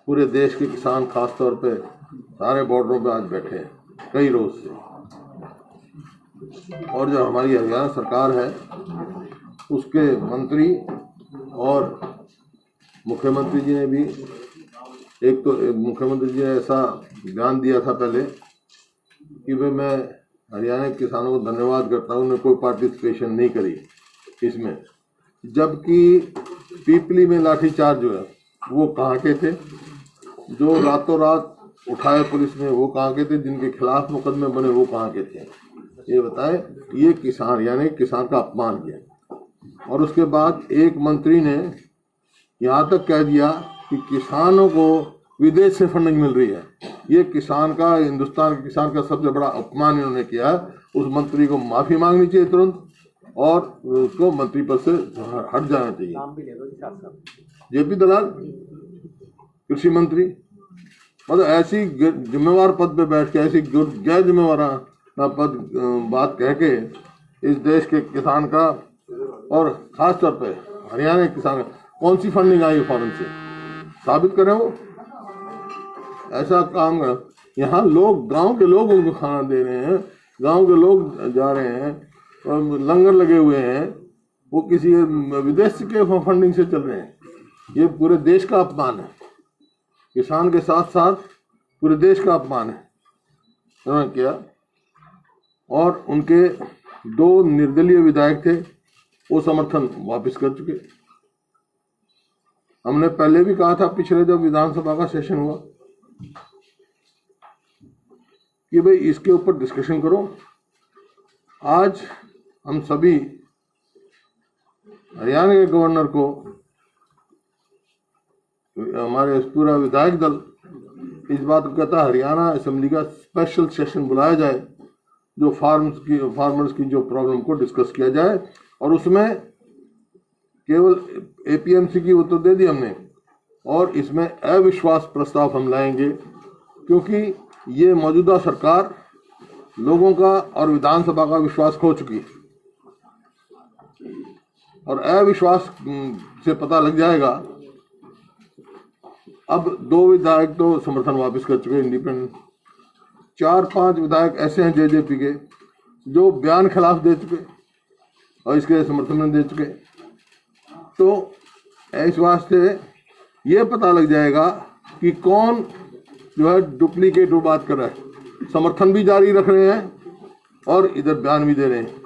पूरे देश के किसान खास तौर पे सारे बॉर्डरों पे आज बैठे हैं कई रोज से। और जो हमारी हरियाणा सरकार है उसके मंत्री और मुख्यमंत्री जी ने भी मुख्यमंत्री जी ने ऐसा बयान दिया था पहले कि भाई मैं हरियाणा के किसानों को धन्यवाद करता हूँ, उन्होंने कोई पार्टिसिपेशन नहीं करी इसमें। जबकि पीपली में लाठीचार्ज जो है वो कहाँ के थे, जो रातों रात उठाए पुलिस ने वो कहाँ के थे, जिनके खिलाफ मुकदमे बने वो कहाँ के थे, ये बताए। ये किसान यानी किसान का अपमान किया। और उसके बाद एक मंत्री ने यहाँ तक कह दिया कि किसानों को विदेश से फंडिंग मिल रही है। ये किसान का, हिंदुस्तान के किसान का सबसे बड़ा अपमान इन्होंने किया। उस मंत्री को माफी मांगनी चाहिए तुरंत और उसको मंत्री पद से हट जाना चाहिए। जेपी दलाल कृषि मंत्री, मतलब ऐसी जिम्मेवार पद पे बैठ के ऐसी गैर जिम्मेवार पद बात कह के इस देश के किसान का और खास तौर पे हरियाणा के किसान का कौन सी फंडिंग आई फॉरेन से साबित करें। वो ऐसा काम यहाँ लोग, गांव के लोग उनको खाना दे रहे हैं, गांव के लोग जा रहे हैं और लंगर लगे हुए हैं, वो किसी विदेश के फंडिंग से चल रहे हैं। ये पूरे देश का अपमान है, किसान के साथ साथ पूरे देश का अपमान है उन्होंने किया। और उनके 2 निर्दलीय विधायक थे, वो समर्थन वापस कर चुके। हमने पहले भी कहा था पिछले जब विधानसभा का सेशन हुआ कि भाई इसके ऊपर डिस्कशन करो। आज हम सभी हरियाणा के गवर्नर को, हमारे पूरा विधायक दल इस बात को कहता है हरियाणा असेंबली का स्पेशल सेशन बुलाया जाए, जो फार्मर्स की जो प्रॉब्लम को डिस्कस किया जाए। और उसमें केवल एपीएमसी की वो तो दे दी हमने, और इसमें अविश्वास प्रस्ताव हम लाएंगे, क्योंकि ये मौजूदा सरकार लोगों का और विधानसभा का विश्वास खो चुकी है। और अविश्वास से पता लग जाएगा। अब 2 विधायक तो समर्थन वापस कर चुके इंडिपेंडेंट, 4-5 विधायक ऐसे हैं जेजेपी के जो बयान खिलाफ दे चुके और इसके समर्थन में दे चुके। तो इस वास्ते ये पता लग जाएगा कि कौन जो है डुप्लीकेट बात कर रहा है, समर्थन भी जारी रख रहे हैं और इधर बयान भी दे रहे हैं।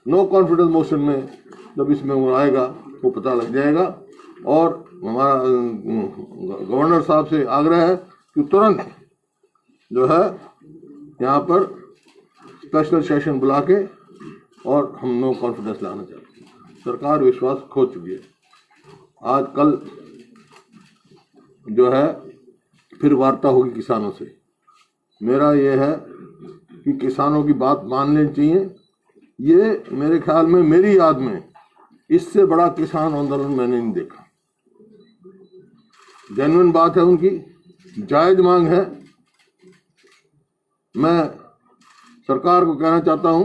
नो कॉन्फिडेंस मोशन में जब इसमें वो आएगा वो पता लग जाएगा। और हमारा गवर्नर साहब से आग्रह है कि तुरंत जो है यहाँ पर स्पेशल सेशन बुला के और हम नो कॉन्फिडेंस लाना चाहते हैं। सरकार विश्वास खो चुकी है। आज कल जो है फिर वार्ता होगी किसानों से। मेरा ये है कि किसानों की बात मान लेनी चाहिए। ये मेरे ख्याल में, मेरी याद में इससे बड़ा किसान आंदोलन मैंने नहीं देखा। जेन्युइन बात है उनकी, जायज मांग है। मैं सरकार को कहना चाहता हूं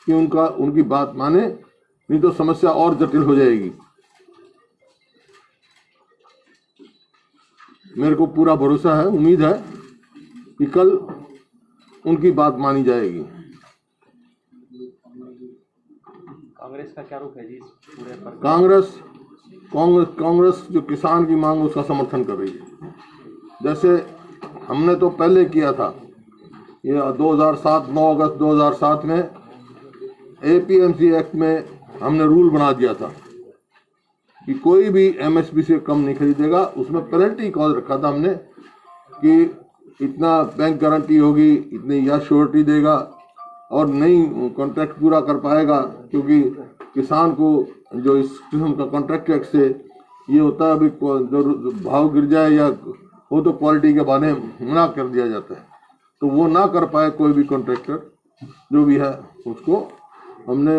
कि उनकी बात माने, नहीं तो समस्या और जटिल हो जाएगी। मेरे को पूरा भरोसा है, उम्मीद है कि कल उनकी बात मानी जाएगी। कांग्रेस का क्या रुख है जी पूरे पर? कांग्रेस जो किसान की मांग उसका समर्थन कर रही है। जैसे हमने तो पहले किया था, ये 2007 9 अगस्त 2007 में एपीएमसी एक्ट में हमने रूल बना दिया था कि कोई भी एमएसपी से कम नहीं खरीदेगा। उसमें पेनल्टी क्लॉज रखा था हमने कि इतना बैंक गारंटी होगी, इतनी या श्योरिटी देगा और नहीं कॉन्ट्रैक्ट पूरा कर पाएगा, क्योंकि किसान को जो इस किस्म का कॉन्ट्रैक्ट एक्ट से ये होता है अभी जो भाव गिर जाए या हो तो क्वालिटी के बहाने मना कर दिया जाता है, तो वो ना कर पाए कोई भी कॉन्ट्रैक्टर जो भी है उसको हमने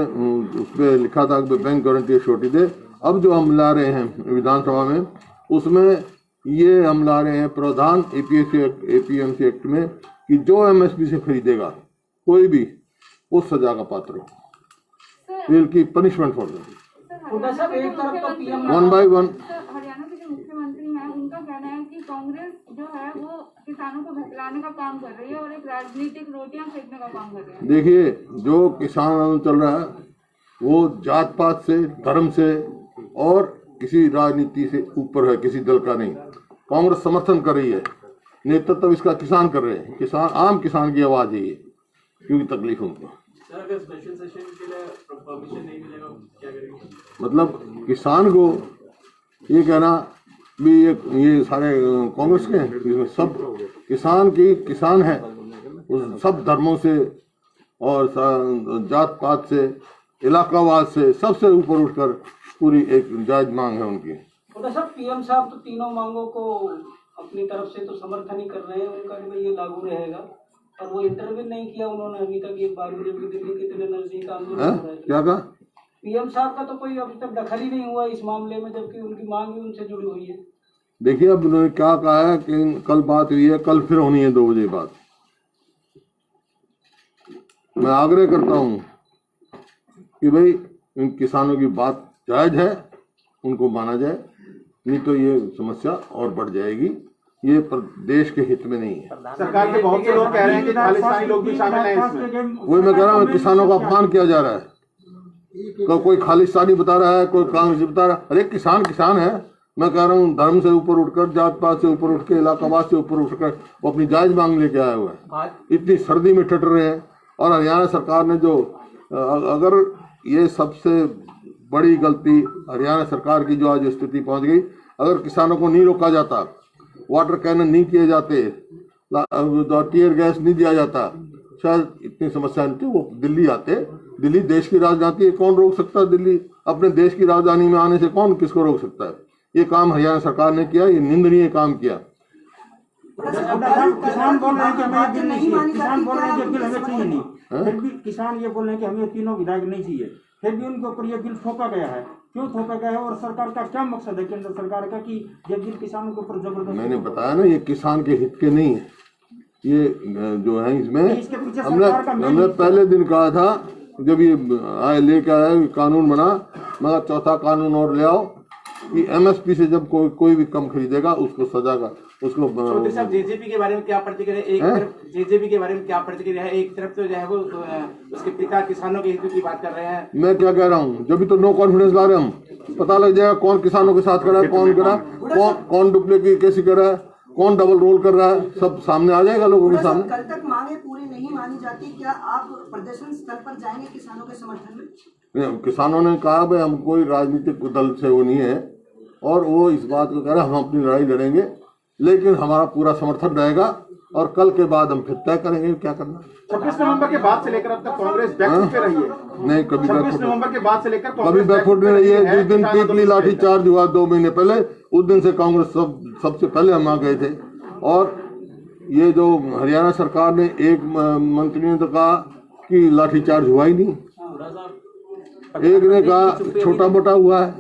उस पर लिखा था कि बैंक गारंटी श्योरिटी दे। अब जो हम ला रहे हैं विधानसभा में, उसमें ये हम ला रहे हैं प्रावधान एपीएमसी एक्ट में कि जो एमएसपी से खरीदेगा कोई भी उस सजा का पात्र हो, बिल की पनिशमेंट फॉर एक तरफ तो पीएम 1 by 1। हरियाणा के जो मुख्यमंत्री हैं उनका कहना है कि कांग्रेस जो है वो किसानों को भटकाने का काम कर रही है और एक राजनीतिक रोटियां सेकने का काम कर रही है। देखिए, जो किसान आंदोलन चल रहा है वो जात पात से, धर्म से और किसी राजनीति से ऊपर है, किसी दल का नहीं। कांग्रेस समर्थन कर रही है, नेतृत्व इसका किसान कर रहे हैं। किसान, आम किसान की आवाज है ये, क्योंकि तकलीफ उनको। सर, अगर स्पेशल सेशन के लिए परमिशन नहीं मिलेगा क्या करेंगे? मतलब किसान को ये कहना भी ये सारे कांग्रेस के हैं, इसमें सब किसान है, उस सब धर्मों से और जात पात से, इलाकावाद से, सबसे ऊपर उठकर पूरी एक जायज मांग है उनकी। तो सर पीएम साहब तो तीनों मांगों को अपनी तरफ से तो समर्थन ही कर रहे हैं, उनका भी ये लागू रहेगा, और वो इंटरव्यू नहीं किया उन्होंने अभी तक एक बार भी, जबकि दिल्ली के इतने नजदीक आंदोलन हो रहा है। क्या कहा? पीएम साहब का तो कोई अभी तक दखल ही नहीं हुआ इस मामले में, जबकि उनकी मांग भी उनसे जुड़ी हुई है। देखिए, अब उन्होंने क्या कहा है कि कल बात हुई है, कल फिर होनी है 2 बजे बाद। मैं आग्रह करता हूं कि भाई इन किसानों की बात जायज है, उनको माना जाए, नहीं तो ये समस्या और बढ़ जाएगी। ये देश के हित में नहीं है। सरकार के बहुत से लोग कह रहे हैं कि खालिस्तानी लोग भी शामिल हैं इसमें। वही मैं कह रहा हूँ, किसानों का अपमान किया जा रहा है। कोई खालिस्तानी बता रहा है, कोई कांग्रेस बता रहा है। अरे किसान है। मैं कह रहा हूँ, धर्म से ऊपर उठकर, जात पात से ऊपर उठ के, इलाकावाद से ऊपर उठकर वो अपनी जायज मांग लेके आया हुआ है। इतनी सर्दी में ठट रहे हैं। और हरियाणा सरकार ने जो, अगर ये सबसे बड़ी गलती हरियाणा सरकार की जो आज स्थिति पहुंच गई, अगर किसानों को नहीं रोका जाता, वाटर कैनन नहीं किए जाते, टीयर गैस नहीं दिया जाता, शायद इतनी समस्या नहीं थी। वो दिल्ली आते। दिल्ली देश की राजधानी है, कौन रोक सकता है? दिल्ली अपने देश की राजधानी में आने से कौन किसको रोक सकता है? ये काम हरियाणा सरकार ने किया, ये निंदनीय काम किया। किसान बोल रहे हैं कि हमें बिल नहीं चाहिए, किसान बोल रहे हैं कि बिल हमें चाहिए नहीं, फिर भी किसान ये बोल रहे हैं कि हमें तीनों विधायक नहीं चाहिए, फिर भी उनके ऊपर ये बिल थोपा गया है। क्यों थोपा गया है और सरकार का क्या मकसद है केंद्र सरकार का कि ये बिल किसानों के ऊपर जबरदस्त? मैंने बताया ना, ये किसान के हित के नहीं है। ये जो है इसमें हमने पहले दिन कहा था, जब ये लेके आया कानून बना, मगर चौथा कानून और ले आओ कि एमएसपी से जब कोई भी कम खरीदेगा उसको सजा का, उसको। जेजेपी के बारे में क्या प्रतिक्रिया? एक तरफ जेजेपी के बारे में क्या प्रतिक्रिया है? एक तरफ तो जो है वो उसके पिता किसानों के हित की बात कर रहे हैं। मैं क्या कह रहा हूँ, जब भी तो नो कॉन्फिडेंस ला रहे हम, पता लग जाएगा कौन किसानों के साथ खड़ा है, कौन करा, कौन डुप्लीकेट कैसे कर रहा है, कौन डबल रोल कर रहा है, सब सामने आ जाएगा लोगों के सामने। कल तक मांगे पूरी नहीं मानी जाती, क्या आप प्रदर्शन स्थल पर जाएंगे किसानों के समर्थन में? किसानों ने कहा भाई हम कोई राजनीतिक दल से वो नहीं है, और वो इस बात को कह रहे हैं हम अपनी लड़ाई लड़ेंगे, लेकिन हमारा पूरा समर्थन रहेगा, और कल के बाद हम फिर तय करेंगे क्या करना। 26 नवंबर के बाद से लेकर अब तक कांग्रेस बैकफुट पे रही है? नहीं, कभी 26 नवंबर के बाद से लेकर कभी बैकफुट नहीं रही है। जिस दिन पीपली लाठी चार्ज हुआ 2 महीने पहले, उस दिन से कांग्रेस सबसे पहले हम आ गए थे। और ये जो हरियाणा सरकार ने, एक मंत्री ने तो कहा कि लाठीचार्ज हुआ ही नहीं, एक ने कहा छोटा मोटा हुआ है,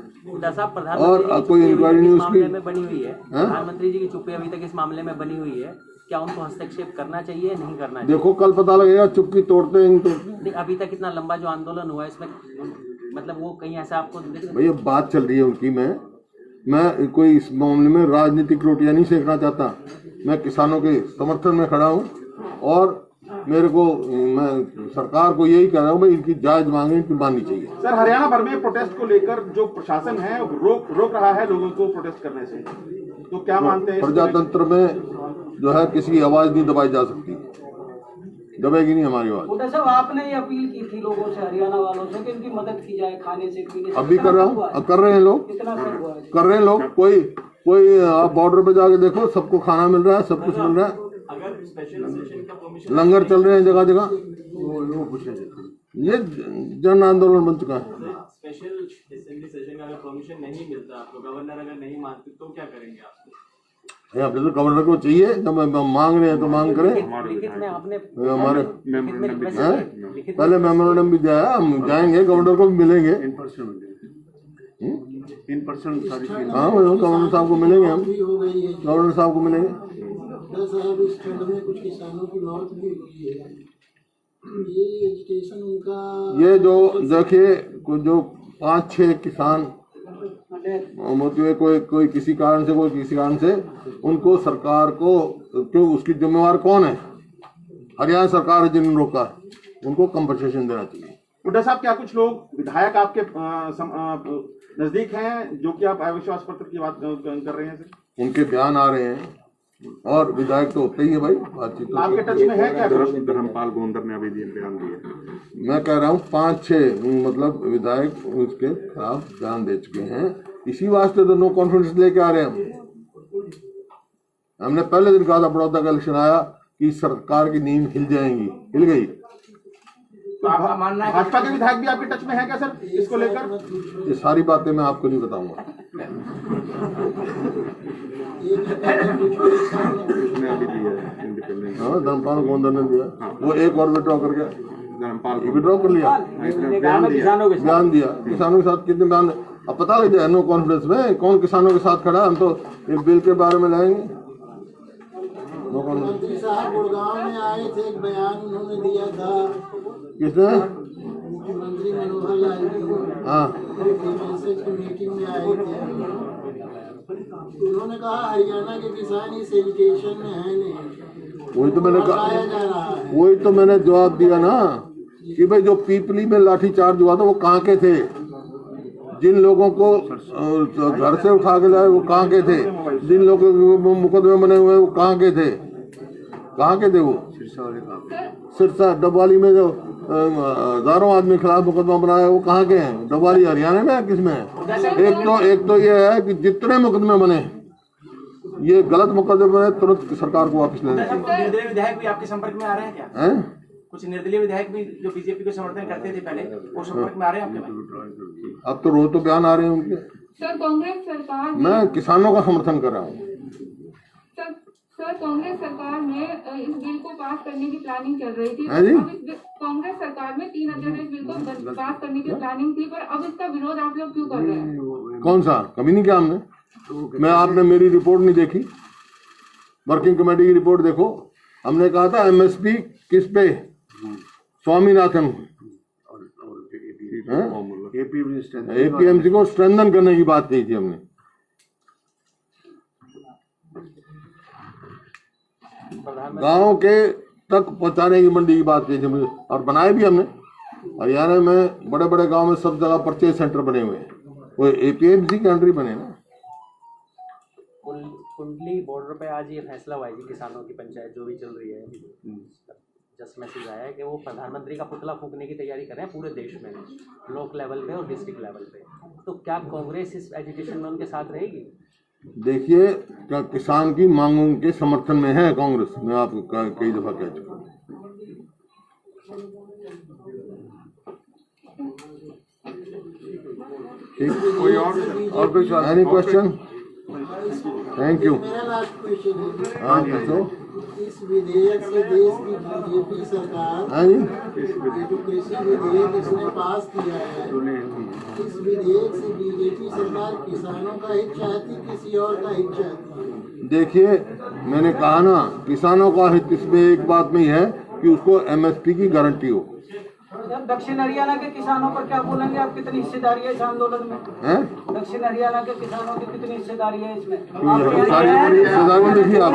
और कोई इंक्वायरी नहीं उसकी में बनी हुई है। प्रधानमंत्री जी की चुप्पी अभी तक इस मामले में बनी हुई है, क्या उनको हस्तक्षेप करना चाहिए, नहीं करना चाहिए? देखो कल पता लगेगा, चुप्पी तोड़ते हैं तो। अभी तक इतना लंबा जो आंदोलन हुआ है, इसमें मतलब वो कहीं ऐसा आपको? भैया बात चल रही है उनकी। मैं कोई इस मामले में राजनीतिक रोटियां नहीं सेकना चाहता। मैं किसानों के समर्थन में खड़ा हूँ, और मैं सरकार को यही कह रहा हूँ भाई इनकी जायज मांगे इनकी माननी चाहिए। सर, हरियाणा भर में प्रोटेस्ट को लेकर जो प्रशासन है रोक रहा है लोगों को प्रोटेस्ट करने से, तो क्या मानते हैं? प्रजातंत्र में जो है किसी की आवाज नहीं दबाई जा सकती, दबेगी नहीं हमारी आवाज। उधर साहब आपने ये अपील की थी लोगों से, हरियाणा वालों से, कि इनकी मदद की जाए खाने से, पीने से। अभी कर रहा हूँ, कर रहे हैं लोग, कितना सर हुआ है? कर रहे हैं लोग। कोई आप बॉर्डर पे जाके देखो, सबको खाना मिल रहा है, सब कुछ मिल रहा है। अगर स्पेशल सेशन का परमिशन, लंगर चल रहे हैं जगह जगह। ये जन आंदोलन बन चुका है। स्पेशल असेंबली सेशन का अगर परमिशन नहीं मिलता आपको, गवर्नर अगर नहीं मानते तो क्या करेंगे आप? अपने तो गवर्नर को चाहिए, जब मांग रहे हैं तो मांग करें। लिखित में आपने हमारे पहले मेमोरेंडम भी दिया है, हम जाएंगे, गवर्नर को भी मिलेंगे इन पर्सन सारी चीजें। हाँ, गवर्नर साहब को मिलेंगे, हम गवर्नर साहब को मिलेंगे। साहब इस ठंड में कुछ किसानों की मौत भी हुई है, ये एजुकेशन उनका, ये जो देखिए जो 5-6 किसान मोटिवेट कोई किसी कारण से उनको सरकार को क्यों उसकी जिम्मेवार कौन है? हरियाणा सरकार है जिन्होंने रोका, उनको कंपनसेशन देना चाहिए। हुड्डा साहब, क्या कुछ लोग विधायक आपके नजदीक हैं जो कि आप अविश्वास पत्र की बात कर रहे हैं सर? उनके बयान आ रहे हैं और विधायक तो होते ही है भाई, बातचीत तो आपके टच में है क्या? धर्मपाल गोंदर ने अभी बयान दिया। मैं कह रहा हूँ 5-6 मतलब विधायक उसके खिलाफ बयान दे चुके हैं। इसी वास्ते तो नो कॉन्फिडेंस लेके आ रहे हैं हमने पहले दिन कहा था बड़ौदा का इलेक्शन आया कि सरकार की नींव हिल जाएंगी, हिल गई। तो आप मानना है भाजपा के विधायक भी आपके टच में है क्या सर इसको लेकर? ये सारी बातें मैं आपको नहीं बताऊंगा। हाँ, धर्मपाल गोंदर ने दिया, वो एक और विड्रॉ कर गया, विड्रॉ कर लिया, बयान दिया। किसानों के साथ कितने बयान अब पता लग जाए नो कॉन्फिडेंस में कौन किसानों के साथ खड़ा। हम तो ये बिल के बारे में लाएंगे। मंत्री साहब गुड़गांव में आए थे, एक बयान उन्होंने दिया था। किसने? मुख्यमंत्री मनोहर लाल जी। हाँ, की मीटिंग में आए थे। उन्होंने कहा हरियाणा के किसान इस एजुकेशन में है नहीं। वही तो मैंने कहा, वही तो मैंने जवाब दिया ना कि भाई जो पीपली में लाठीचार्ज हुआ था वो कहाँ के थे? जिन लोगों को घर से उठा के लाए वो कहाँ के थे? जिन लोगों के मुकदमे बने हुए वो कहाँ के थे? कहाँ के थे वो? सिरसा डबवाली में जो हजारों आदमी खिलाफ मुकदमा बनाया वो कहाँ के हैं? डबवाली हरियाणा में है, किसमें है? एक तो ये है कि जितने मुकदमे बने ये गलत मुकदमे बने तुरंत सरकार को वापस लेना चाहिए। निर्दलीय विधायक भी आपके संपर्क में आ रहे हैं क्या? हैं? कुछ निर्दलीय विधायक भी जो बीजेपी को समर्थन करते थे पहले वो संपर्क में आ रहे हैं आपके? अब तो रोज तो बयान आ रहे हैं उनके। सर कांग्रेस सरकार मैं किसानों का समर्थन कर रहा हूँ। सर कांग्रेस सरकार में इस बिल को पास करने की प्लानिंग चल रही थी। है जी? अब इस कांग्रेस सरकार में 3 अध्यादेश बिल को पास करने की प्लानिंग थी, पर अब इसका विरोध आप लोग क्यों कर रहे हैं? कौन सा? कभी नहीं किया हमने। आपने मेरी रिपोर्ट नहीं देखी, वर्किंग कमेटी की रिपोर्ट देखो। हमने कहा था एमएसपी किस पे? स्वामीनाथन, एपीएमसी को स्ट्रेंथन करने की बात कही थी हमने। गांव के तक पहुंचाने की मंडी की बात कही थी हमने, और बनाए भी हमने। हरियाणा में बड़े बड़े गांव में सब जगह परचेज सेंटर बने हुए हैं, वो एपीएमसी के अंडर ही बने ना। कुंडली बॉर्डर पे आज ये फैसला हुआ है कि किसानों की पंचायत जो भी चल रही है, जस्ट मैसेज आया है कि वो प्रधानमंत्री का पुतला फूंकने की तैयारी कर रहे हैं पूरे देश में, ब्लॉक लेवल पे और डिस्ट्रिक्ट लेवल पे। तो क्या कांग्रेस इस एजुकेशन में उनके साथ रहेगी? देखिए, क्या किसान की मांगों के समर्थन में है कांग्रेस? मैं आपको कई दफा कह चुका हूँ। कोई और कुछ? Any question? Thank you. मेरा लास्ट क्वेश्चन है। हाँ पूछो। इस विधेयक से देश की बीजेपी सरकार, हाँ जी, ये जो कृषि विधेयक इसने पास किया है, इस विधेयक से बीजेपी सरकार किसानों का हित चाहती, किसी और का हित चाहती? देखिए, मैंने कहा ना, किसानों का हित इसमें एक बात में ही है कि उसको एमएसपी की गारंटी हो। दक्षिण हरियाणा के किसानों पर क्या बोलेंगे आप? कितनी हिस्सेदारी है इस आंदोलन में? दक्षिण हरियाणा के किसानों की कितनी हिस्सेदारी है इसमें? हिस्सेदारी देखिए आप,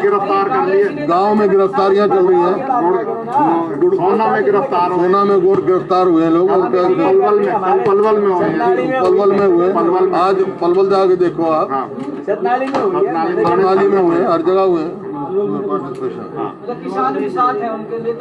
गिरफ्तार कर लिए, गाँव में गिरफ्तारियां चल रही हैं। सोना में गिरफ्तार हो, सोना में गोर हुए हैं लोग, पलवल में हुए। आज पलवल जाके देखो आप, सतनाली में हुए, हर जगह हुए हैं। किसान भी साथ है उनके लिए।